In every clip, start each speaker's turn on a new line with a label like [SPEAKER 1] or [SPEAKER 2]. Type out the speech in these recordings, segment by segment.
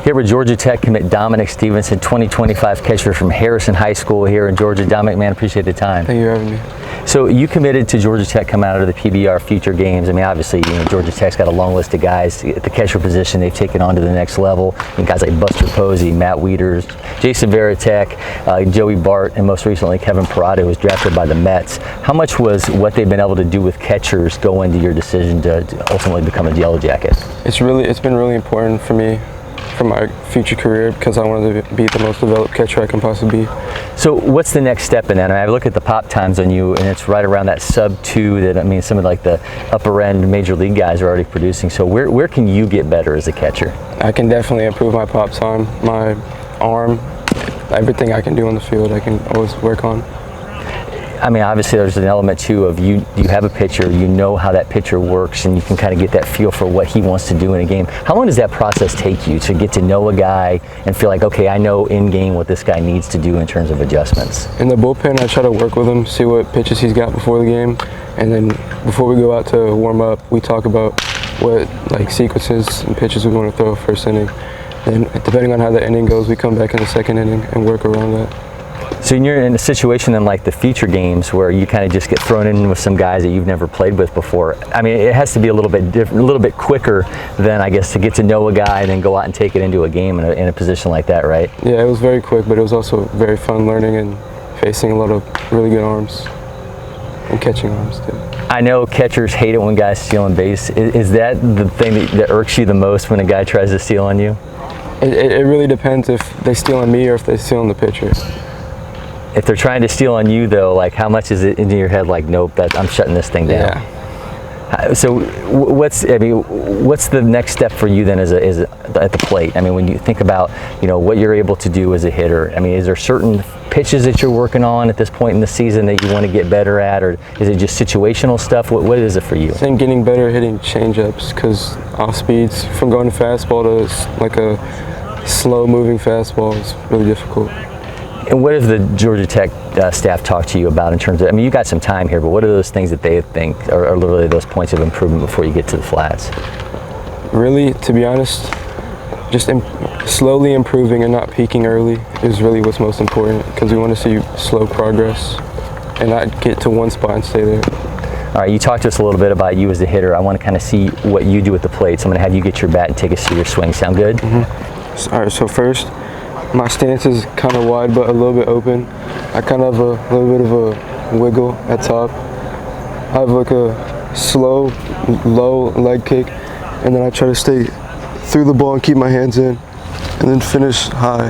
[SPEAKER 1] Here with Georgia Tech commit Dominic Stephenson, 2025 catcher from Harrison High School here in Georgia. Dominic, man, appreciate the time.
[SPEAKER 2] Thank you for having me.
[SPEAKER 1] So you committed to Georgia Tech coming out of the PBR future games. I mean, obviously, Georgia Tech's got a long list of guys at the catcher position they've taken on to the next level. Guys like Buster Posey, Matt Wieters, Jason Varitek, Joey Bart, and most recently Kevin Parada, who was drafted by the Mets. How much was what they've been able to do with catchers go into your decision to ultimately become a Yellow Jacket?
[SPEAKER 2] It's been really important for me for my future career because I wanted to be the most developed catcher I can possibly be. So
[SPEAKER 1] what's the next step in that? I mean, I look at the pop times on you, and it's right around that sub-2 that, I mean, some of like the upper end major league guys are already producing. So where can you get better as a catcher?
[SPEAKER 2] I can definitely improve my pop time, my arm, everything I can do on the field I can always work on.
[SPEAKER 1] I mean, obviously there's an element too of you have a pitcher, you know how that pitcher works, and you can kind of get that feel for what he wants to do in a game. How long does that process take you to get to know a guy and feel like, okay, I know in game what this guy needs to do in terms of adjustments?
[SPEAKER 2] In the bullpen, I try to work with him, see what pitches he's got before the game, and then before we go out to warm up, we talk about what sequences and pitches we want to throw first inning. And depending on how the inning goes, we come back in the second inning and work around that.
[SPEAKER 1] So you're in a situation in like the future games where you kind of just get thrown in with some guys that you've never played with before. I mean, it has to be a little bit different, a little bit quicker than, I guess, to get to know a guy and then go out and take it into a game in a position like that, right?
[SPEAKER 2] Yeah, it was very quick, but it was also very fun learning and facing a lot of really good arms and catching arms too.
[SPEAKER 1] I know catchers hate it when guys steal on base. Is that the thing that irks you the most when a guy tries to steal on you?
[SPEAKER 2] It really depends if they steal on me or if they steal on the pitcher.
[SPEAKER 1] If they're trying to steal on you, though, like how much is it into your head? Like, nope, I'm shutting this thing down.
[SPEAKER 2] Yeah.
[SPEAKER 1] So what's the next step for you then at the plate? I mean, when you think about what you're able to do as a hitter, I mean, is there certain pitches that you're working on at this point in the season that you want to get better at, or is it just situational stuff? What is it for you?
[SPEAKER 2] I think getting better at hitting changeups, because off speeds from going to fastball to like a slow moving fastball is really difficult.
[SPEAKER 1] And what does the Georgia Tech staff talk to you about in terms of, I mean, you got some time here, but what are those things that they think are literally those points of improvement before you get to the flats?
[SPEAKER 2] Really, to be honest, just slowly improving and not peaking early is really what's most important, because we want to see slow progress and not get to one spot and stay there.
[SPEAKER 1] All right, you talked to us a little bit about you as a hitter. I want to kind of see what you do at the plate, so I'm going to have you get your bat and take a serious swing. Sound good?
[SPEAKER 2] Mm-hmm. All right, so first, my stance is kind of wide but a little bit open. I kind of have a little bit of a wiggle at top. I have like a slow, low leg kick, and then I try to stay through the ball and keep my hands in, and then finish high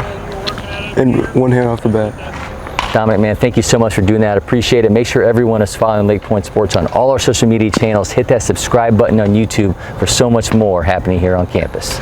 [SPEAKER 2] and one hand off the bat.
[SPEAKER 1] Dominic, man, thank you so much for doing that. I appreciate it. Make sure everyone is following LakePoint Sports on all our social media channels. Hit that subscribe button on YouTube for so much more happening here on campus.